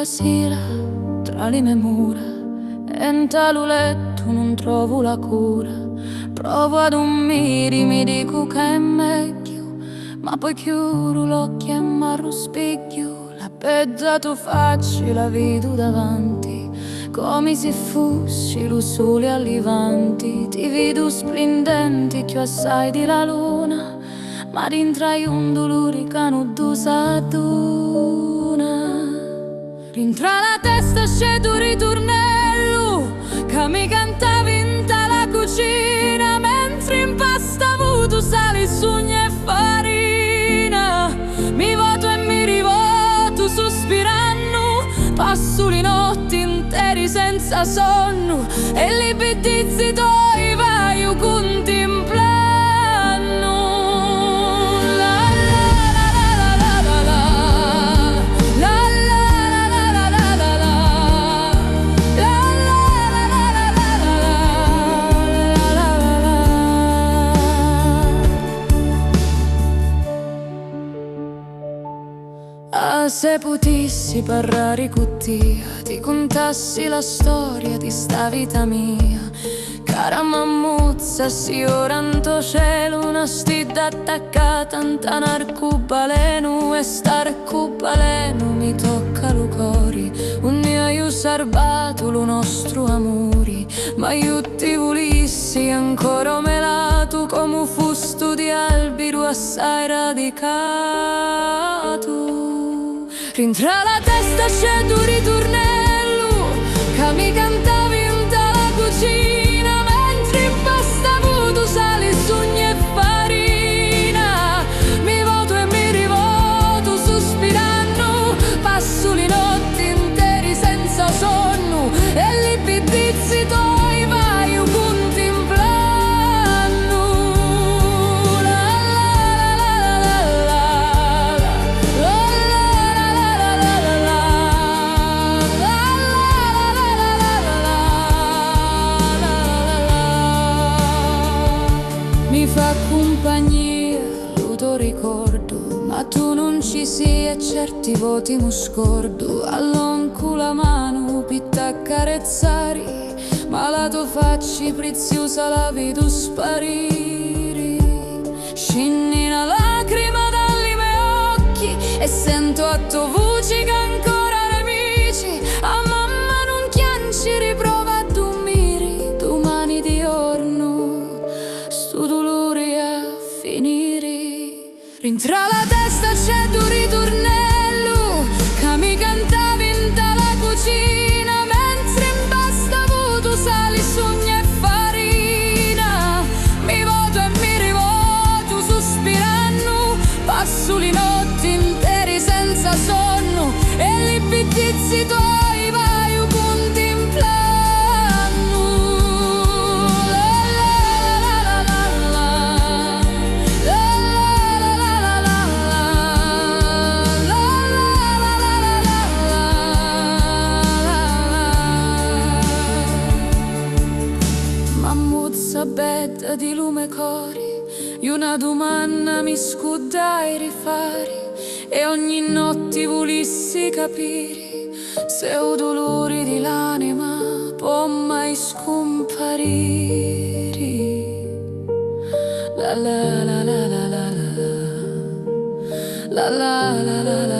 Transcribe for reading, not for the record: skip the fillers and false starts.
la sera tra le mie mura e in tale letto non trovo la cura. Provo a dormire, mi dico che è meglio, ma poi chiudo l'occhio e m'arruspicchio. La peggio faccio, la vedo davanti, come se fossi lo sole all'ivanti. Ti vedo splendente più assai di la luna, ma dentro hai un dolore che non s'aduna. Rientra la testa, scedo ritornello che mi cantavi in la cucina, mentre impastavo tu sale, sugna e farina. Mi voto e mi rivoto sospirando, passo le notti interi senza sonno e li pedizzi tuoi vai contemplando. Se potessi parlare con te, ti contassi la storia di sta vita mia, cara mammuzza, si ora in to cielo, una stida attaccata in un arcobaleno, e st'arcobaleno mi tocca lo cori, un ne hai salvato lo nostro amore, ma io ti volissi ancora melato come un fusto di albero assai radicato. Rientra la testa, scendo ritornello che mi cantavi in la cucina, mentre impastavo tu sale, sugna e farina. Mi voto e mi rivoto sospirando, passo le notti interi senza sonno e li pedizzi tuoi vai contemplando. Mi fa compagnia, lo tuo ricordo, ma tu non ci sei e certi voti mi scordo. Allonco la mano per t'accarezzare, ma la tua faccia preziosa la vedo sparire. Scendi una lacrima dai miei occhi e sento a tua voce che ancora nemici. A mamma non piangi, riprova a dormire, domani di giorno sto dolore a finire. Rientra la testa, c'è un ritornello che mi cantavi in la cucina, mentre impastavo tu sale, sugna e farina. Mi voto e mi rivoto sospirando, passo le notti interi senza sonno e li pedizzi tuoi vai contemplando. Mammuzza bella di lume cori, io una domanda mi scudai rifare, e ogni notte volissi capire se o dolore di l'anima può mai scomparire. La la la la la la la la la la la la.